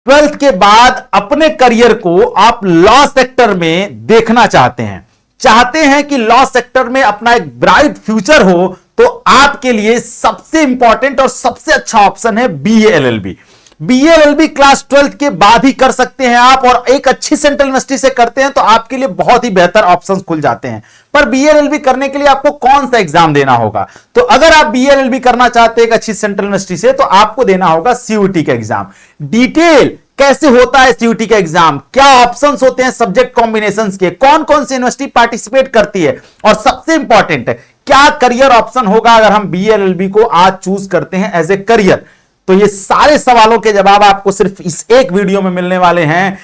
Twelfth के बाद अपने करियर को आप लॉ सेक्टर में देखना चाहते हैं कि लॉ सेक्टर में अपना एक ब्राइट फ्यूचर हो, तो आपके लिए सबसे इंपॉर्टेंट और सबसे अच्छा ऑप्शन है BA LLB. BA LLB class 12 के बाद ही कर सकते हैं आप, और एक अच्छी सेंट्रल यूनिवर्सिटी से करते हैं तो आपके लिए बहुत ही बेहतर ऑप्शंस खुल जाते हैं। पर बीए एलएलबी करने के लिए आपको कौन सा एग्जाम देना होगा? तो अगर आप बीए एलएलबी करना चाहते हैं एक अच्छी सेंट्रल यूनिवर्सिटी से, तो आपको देना होगा सीयूटी का एग्जाम। डिटेल कैसे होता है सीयूटी का एग्जाम, क्या ऑप्शंस होते हैं सब्जेक्ट कॉम्बिनेशंस के, कौन कौन सी यूनिवर्सिटी पार्टिसिपेट करती है, और सबसे इंपॉर्टेंट है क्या करियर ऑप्शन होगा अगर हम बीए एलएलबी को आज चूज करते हैं एज ए करियर। तो ये सारे सवालों के जवाब आपको सिर्फ इस एक वीडियो में मिलने वाले हैं।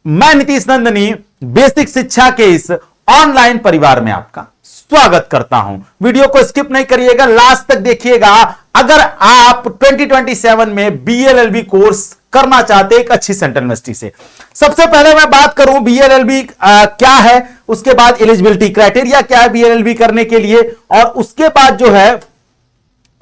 मैं नीतीश नंदनी बेसिक शिक्षा के इस ऑनलाइन परिवार में आपका स्वागत करता हूं। वीडियो को स्किप नहीं करिएगा, लास्ट तक देखिएगा। अगर आप 2027 में बीएलएलबी कोर्स करना चाहते हैं एक अच्छी सेंट्रल यूनिवर्सिटी से, सबसे पहले मैं बात करूं बीएलएलबी क्या है, उसके बाद एलिजिबिलिटी क्राइटेरिया क्या है बीएलएलबी करने के लिए, और उसके बाद जो है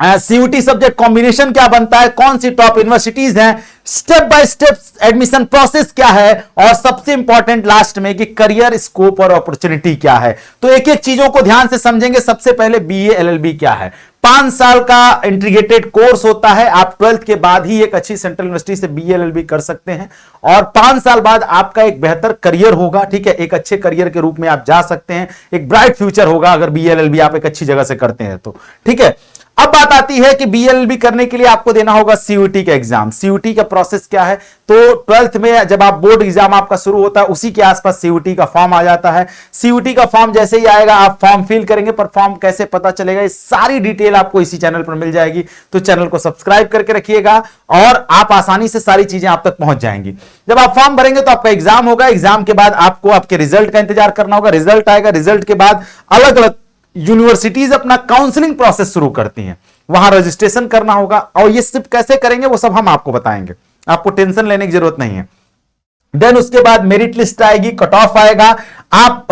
सीयूटी सब्जेक्ट कॉम्बिनेशन क्या बनता है, कौन सी टॉप यूनिवर्सिटीज हैं, step by step admission process क्या है, और सबसे इंपॉर्टेंट लास्ट में कि करियर स्कोप और अपॉर्चुनिटी क्या है। तो एक एक चीजों को ध्यान से समझेंगे। सबसे पहले बीए एलएलबी क्या है। 5 साल का इंटीग्रेटेड कोर्स होता है। आप 12th के बाद ही एक अच्छी सेंट्रल यूनिवर्सिटी से बीए एलएलबी कर सकते हैं, और 5 साल बाद आपका एक बेहतर करियर होगा। ठीक है, एक अच्छे करियर के रूप में आप जा सकते हैं, एक ब्राइट फ्यूचर होगा अगर बीए एलएलबी आप एक अच्छी जगह से करते हैं तो। ठीक है, अब बात आती है कि बीएलएलबी करने के लिए आपको देना होगा सीयूटी का एग्जाम। सीयूटी का प्रोसेस क्या है, तो 12th में जब आप बोर्ड एग्जाम आपका शुरू होता है उसी के आसपास सीयूटी का फॉर्म आ जाता है। सीयूटी का फॉर्म जैसे ही आएगा आप फॉर्म फिल करेंगे, पर फॉर्म कैसे पता चलेगा, ये सारी डिटेल आपको इसी चैनल पर मिल जाएगी। तो चैनल को सब्सक्राइब करके रखिएगा और आप आसानी से सारी चीजें आप तक पहुंच जाएंगी। जब आप फॉर्म भरेंगे तो आपका एग्जाम होगा। एग्जाम के बाद आपको आपके रिजल्ट का इंतजार करना होगा। रिजल्ट आएगा, रिजल्ट के बाद अलग अलग यूनिवर्सिटीज अपना काउंसलिंग प्रोसेस शुरू करती हैं, वहां रजिस्ट्रेशन करना होगा, और ये सिर्फ कैसे करेंगे वो सब हम आपको बताएंगे, आपको टेंशन लेने की जरूरत नहीं है। देन उसके बाद मेरिट लिस्ट आएगी, कट ऑफ आएगा, आप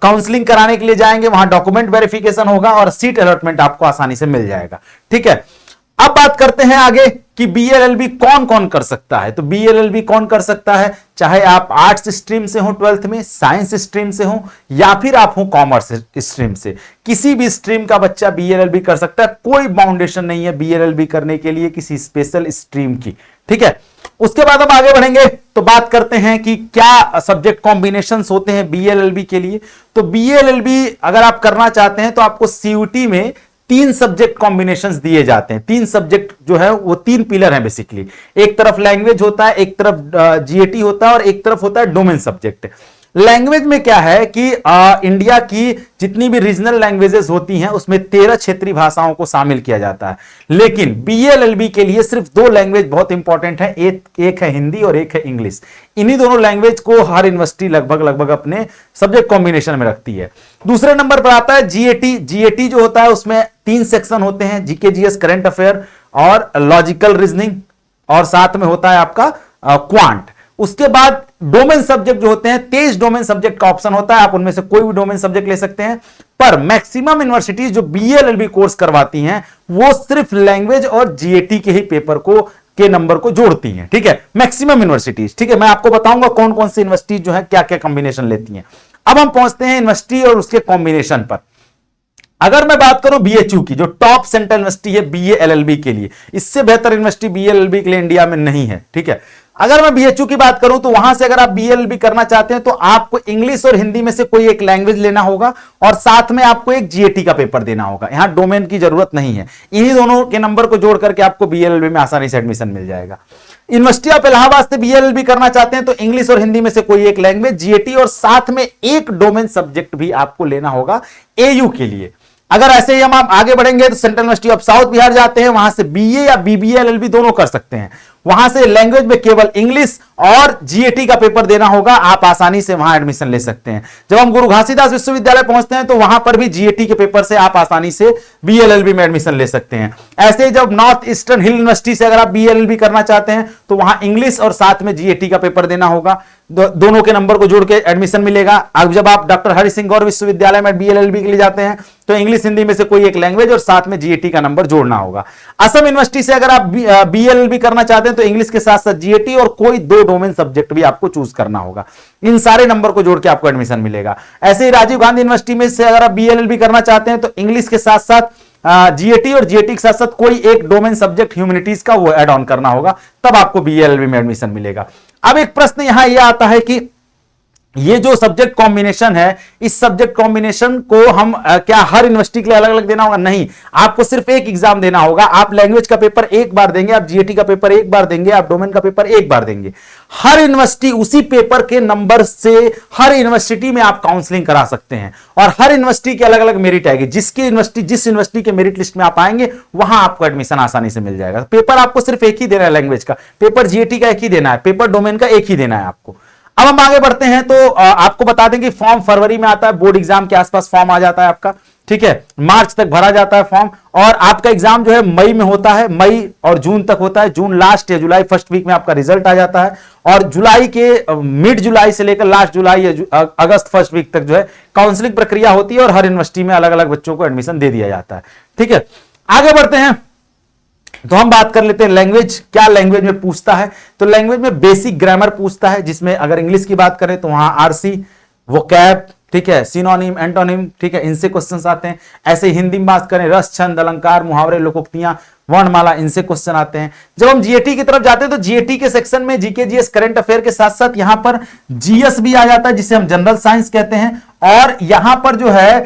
काउंसलिंग कराने के लिए जाएंगे, वहां डॉक्यूमेंट वेरिफिकेशन होगा और सीट अलॉटमेंट आपको आसानी से मिल जाएगा। ठीक है, अब बात करते हैं आगे कि बीएलएलबी कौन कौन कर सकता है। तो बीएलएलबी कौन कर सकता है, चाहे आप आर्ट्स स्ट्रीम से हो 12th में, साइंस स्ट्रीम से हो, या फिर आप हो कॉमर्स स्ट्रीम से, किसी भी स्ट्रीम का बच्चा बीएलएलबी कर सकता है। कोई बाउंडेशन नहीं है बीएलएलबी करने के लिए किसी स्पेशल स्ट्रीम की। ठीक है, उसके बाद हम आगे बढ़ेंगे तो बात करते हैं कि क्या सब्जेक्ट कॉम्बिनेशंस होते हैं बीएलएलबी के लिए। तो बीएलएलबी अगर आप करना चाहते हैं तो आपको सीयूटी में 3 सब्जेक्ट कॉम्बिनेशंस दिए जाते हैं। 3 सब्जेक्ट जो है वो 3 पिलर हैं बेसिकली। एक तरफ लैंग्वेज होता है, एक तरफ जीएटी होता है, और एक तरफ होता है डोमेन सब्जेक्ट। लैंग्वेज में क्या है कि इंडिया की जितनी भी रीजनल लैंग्वेजेस होती हैं उसमें 13 क्षेत्रीय भाषाओं को शामिल किया जाता है। लेकिन बीएलएलबी के लिए सिर्फ 2 लैंग्वेज बहुत इंपॉर्टेंट है, एक है हिंदी और एक है इंग्लिश। इन्हीं दोनों लैंग्वेज को हर यूनिवर्सिटी लगभग अपने सब्जेक्ट कॉम्बिनेशन में रखती है। दूसरे नंबर पर आता है जीएटी। जीएटी जो होता है उसमें 3 सेक्शन होते हैं, जीके जीएस, करंट अफेयर और लॉजिकल रीजनिंग, और साथ में होता है आपका क्वांट। उसके बाद डोमेन सब्जेक्ट जो होते हैं, 23 डोमेन सब्जेक्ट का ऑप्शन होता है, आप उनमें से कोई भी डोमेन सब्जेक्ट ले सकते हैं। पर मैक्सिमम यूनिवर्सिटीज जो बीएलएलबी कोर्स करवाती हैं वो सिर्फ लैंग्वेज और जीएटी के ही पेपर के नंबर को जोड़ती हैं। ठीक है, मैक्सिमम यूनिवर्सिटीज। ठीक है, मैं आपको बताऊंगा कौन कौन सी यूनिवर्सिटीज जो है क्या क्या कॉम्बिनेशन लेती हैं। अब हम पहुंचते हैं यूनिवर्सिटी और उसके कॉम्बिनेशन पर। अगर मैं बात करूं बीएचयू की, जो टॉप सेंट्रल यूनिवर्सिटी है बीएलएलबी के लिए, इससे बेहतर यूनिवर्सिटी बीएलएलबी के लिए इंडिया में नहीं है। ठीक है, अगर मैं बीएचयू की बात करूं तो वहां से अगर आप बीएलएलबी करना चाहते हैं तो आपको इंग्लिश और हिंदी में से कोई एक लैंग्वेज लेना होगा, और साथ में आपको एक जीएटी का पेपर देना होगा। यहां डोमेन की जरूरत नहीं है, इन्हीं दोनों के नंबर को जोड़ करके आपको बीएलएलबी में आसानी से एडमिशन मिल जाएगा। यूनिवर्सिटी ऑफ इलाहाबाद से बीएलएलबी करना चाहते हैं तो इंग्लिश और हिंदी में से कोई एक लैंग्वेज, जीएटी, और साथ में एक डोमेन सब्जेक्ट भी आपको लेना होगा एयू के लिए। अगर ऐसे ही हम आप आगे बढ़ेंगे तो central university of south Bihar जाते हैं, वहां से बीए या बीबीए एलएलबी दोनों कर सकते हैं। वहां से लैंग्वेज में केवल इंग्लिश और जीएटी का पेपर देना होगा, आप आसानी से वहां एडमिशन ले सकते हैं। जब हम गुरु घासीदास विश्वविद्यालय पहुंचते हैं तो वहां पर भी जीएटी के पेपर से आप आसानी से बीएलएलबी में एडमिशन ले सकते हैं। ऐसे ही जब नॉर्थ ईस्टर्न हिल यूनिवर्सिटी से अगर आप बीएलएलबी करना चाहते हैं तो वहां इंग्लिश और साथ में जीएटी का पेपर देना होगा, दोनों के नंबर को जोड़ के एडमिशन मिलेगा। अब जब आप डॉक्टर हरि सिंह गौर विश्वविद्यालय में बीएलएलबी के लिए जाते हैं तो इंग्लिश हिंदी में से कोई एक लैंग्वेज और साथ में जीएटी का नंबर जोड़ना होगा। असम यूनिवर्सिटी से अगर आप बीएलएलबी करना चाहते हैं तो इंग्लिश के साथ साथ जीएटी और कोई 2 डोमेन सब्जेक्ट भी आपको चूज करना होगा। इन सारे नंबर को जोड़ के आपको एडमिशन मिलेगा। ऐसे ही राजीव गांधी यूनिवर्सिटी में से अगर आप बीएलएलबी करना चाहते हैं तो इंग्लिश के साथ साथ जीएटी और जीएटी के साथ साथ कोई एक डोमेन सब्जेक्ट ह्यूमैनिटीज का वो ऐड ऑन करना होगा, तब आपको बीएलएलबी में एडमिशन मिलेगा। अब एक प्रश्न यहां यह आता है कि ये जो सब्जेक्ट कॉम्बिनेशन है, इस सब्जेक्ट कॉम्बिनेशन को हम क्या हर यूनिवर्सिटी के लिए अलग अलग देना होगा? नहीं, आपको सिर्फ एक एग्जाम देना होगा। आप लैंग्वेज का पेपर एक बार देंगे, आप जीएटी का पेपर एक बार देंगे, आप डोमेन का पेपर एक बार देंगे। हर यूनिवर्सिटी उसी पेपर के नंबर से हर यूनिवर्सिटी में आप काउंसलिंग करा सकते हैं और हर यूनिवर्सिटी की अलग अलग मेरिट आएगी। जिस यूनिवर्सिटी के मेरिट लिस्ट में आप आएंगे वहां आपको एडमिशन आसानी से मिल जाएगा। पेपर आपको सिर्फ एक ही देना है, लैंग्वेज का पेपर, जीएटी का एक ही देना है, पेपर डोमेन का एक ही देना है आपको। अब हम आगे बढ़ते हैं तो आपको बता दें कि फॉर्म फरवरी में आता है, बोर्ड एग्जाम के आसपास फॉर्म आ जाता है आपका, ठीक है। मार्च तक भरा जाता है फॉर्म और आपका एग्जाम जो है मई में होता है, मई और जून तक होता है। जून लास्ट या जुलाई फर्स्ट वीक में आपका रिजल्ट आ जाता है और जुलाई के मिड जुलाई से लेकर लास्ट जुलाई या अगस्त फर्स्ट वीक तक जो है काउंसलिंग प्रक्रिया होती है और हर यूनिवर्सिटी में अलग अलग बच्चों को एडमिशन दे दिया जाता है, ठीक है। आगे बढ़ते हैं तो हम बात कर लेते हैं लैंग्वेज, क्या लैंग्वेज में पूछता है। तो लैंग्वेज में बेसिक ग्रामर पूछता है, जिसमें अगर इंग्लिश की बात करें तो वहां आरसी, वोकैब, ठीक है, सिनोनिम, एंटोनिम, ठीक है, इनसे क्वेश्चंस आते हैं। ऐसे हिंदी में बात करें रस, छंद, अलंकार, मुहावरे, लोकोक्तियां, वर्णमाला, इनसे क्वेश्चन आते हैं। जब हम जीएटी की तरफ जाते हैं तो जीएटी के सेक्शन में जीके जीएस करंट अफेयर के साथ साथ यहां पर जीएस भी आ जाता है, जिसे हम जनरल साइंस कहते हैं, और यहां पर जो है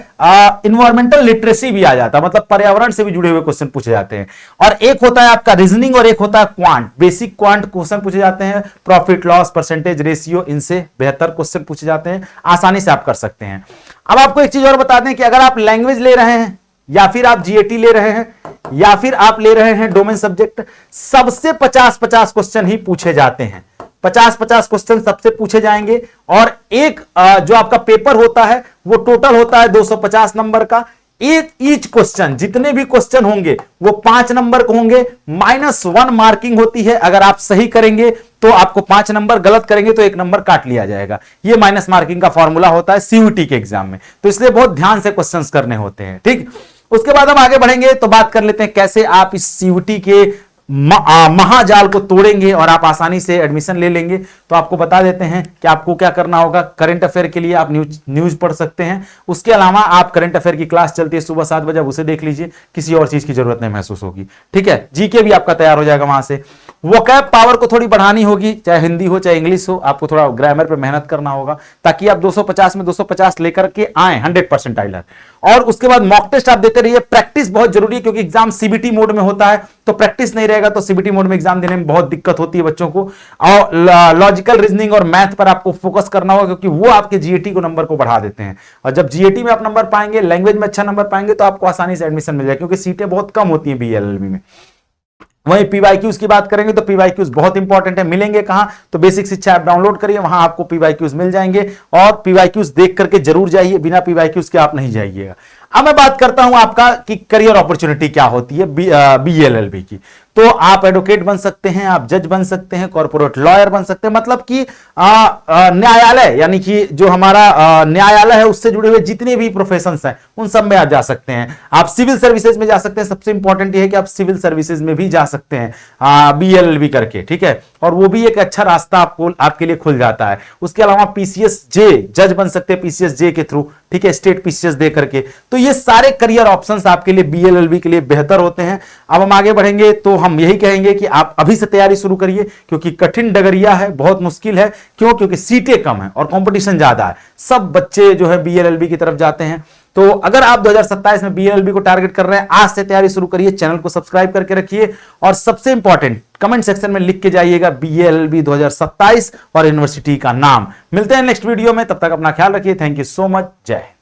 इन्वायरमेंटल लिटरेसी भी आ जाता है, मतलब पर्यावरण से भी जुड़े हुए क्वेश्चन पूछे जाते हैं। और एक होता है आपका रीजनिंग और एक होता है क्वांट, बेसिक क्वांट क्वेश्चन पूछे जाते हैं, प्रॉफिट लॉस, परसेंटेज, रेशियो, इनसे बेहतर क्वेश्चन पूछे जाते हैं, आसानी से आप कर सकते हैं। अब आपको एक चीज और बता दें कि अगर आप लैंग्वेज ले रहे हैं या फिर आप जीएटी ले रहे हैं या फिर आप ले रहे हैं डोमेन सब्जेक्ट, सबसे 50-50 क्वेश्चन ही पूछे जाते हैं। 50-50 क्वेश्चन सबसे पूछे जाएंगे और एक जो आपका पेपर होता है वो टोटल होता है 250 नंबर का। एक ईच क्वेश्चन, जितने भी क्वेश्चन होंगे वो 5 नंबर के होंगे, -1 मार्किंग होती है। अगर आप सही करेंगे तो आपको 5 नंबर, गलत करेंगे तो 1 नंबर काट लिया जाएगा। ये माइनस मार्किंग का फॉर्मूला होता है सीयूटी के एग्जाम में, तो इसलिए बहुत ध्यान से क्वेश्चंस करने होते हैं, ठीक। उसके बाद हम आगे बढ़ेंगे तो बात कर लेते हैं कैसे आप इस सीयूटी के महाजाल को तोड़ेंगे और आप आसानी से एडमिशन ले लेंगे। तो आपको बता देते हैं कि आपको क्या करना होगा। करंट अफेयर के लिए आप न्यूज पढ़ सकते हैं, उसके अलावा आप करंट अफेयर की क्लास चलती है सुबह 7 बजे, उसे देख लीजिए, किसी और चीज की जरूरत नहीं महसूस होगी, ठीक है। जीके भी आपका तैयार हो जाएगा वहां से। वोकैब पावर को थोड़ी बढ़ानी होगी, चाहे हिंदी हो चाहे इंग्लिश हो, आपको थोड़ा ग्रामर पे मेहनत करना होगा ताकि आप 250 में 250 लेकर के आए 100 परसेंटाइलर। और उसके बाद मॉक टेस्ट आप देते रहिए। प्रैक्टिस बहुत जरूरी है क्योंकि एग्जाम सीबीटी मोड में होता है, तो प्रैक्टिस नहीं रहेगा तो सीबीटी मोड में एग्जाम देने में बहुत दिक्कत होती है बच्चों को। और लॉजिकल रीजनिंग और मैथ पर आपको फोकस करना होगा क्योंकि वो आपके जीएटी को नंबर को बढ़ा देते हैं। और जब जीएटी में आप नंबर पाएंगे, लैंग्वेज में अच्छा नंबर पाएंगे तो आपको आसानी से एडमिशन मिल जाएगा क्योंकि सीटें बहुत कम होती हैं बीएलएलबी में। वहीं पीवाईक्यूज की बात करेंगे तो पीवाईक्यूज बहुत इंपॉर्टेंट है। मिलेंगे कहां? तो बेसिक शिक्षा ऐप डाउनलोड करिए, वहां आपको पीवाईक्यूज मिल जाएंगे और पीवाईक्यूज देख करके जरूर जाइए, बिना पीवाईक्यूज के आप नहीं जाइएगा। अब मैं बात करता हूं आपका कि करियर अपॉर्चुनिटी क्या होती है बीएलएलबी की। तो आप एडवोकेट बन सकते हैं, आप जज बन सकते हैं, कॉर्पोरेट लॉयर बन सकते हैं, मतलब कि न्यायालय, यानी कि जो हमारा न्यायालय है उससे जुड़े हुए जितने भी प्रोफेशंस हैं उन सब में आप जा सकते हैं। आप सिविल सर्विसेज में जा सकते हैं, सबसे इंपॉर्टेंट ये है कि आप सिविल सर्विसेज में भी जा सकते हैं बीएलएलबी करके, ठीक है। और वो भी एक अच्छा रास्ता आपको आपके लिए खुल जाता है। उसके अलावा पीसीएस जे जज बन सकते हैं पीसीएस जे के थ्रू, ठीक है, स्टेट पीसीएस दे करके। तो ये सारे करियर ऑप्शंस आपके लिए बीएलएलबी के लिए बेहतर होते हैं। अब हम आगे बढ़ेंगे तो हम यही कहेंगे कि आप अभी से तैयारी शुरू करिए क्योंकि कठिन डगरिया है, बहुत मुश्किल है। क्यों? क्योंकि सीटें कम है और कंपटीशन ज्यादा है। सब बच्चे जो है बीएलएलबी की तरफ जाते हैं। तो अगर आप 2027 में बीएलएलबी को टारगेट कर रहे हैं, आज से तैयारी शुरू करिए, चैनल को सब्सक्राइब करके रखिए और सबसे इंपॉर्टेंट कमेंट सेक्शन में लिख के जाइएगा बीएलएलबी 2027 और यूनिवर्सिटी का नाम। मिलते हैं नेक्स्ट वीडियो में, तब तक अपना ख्याल रखिए। Thank you so much. जय हिंद।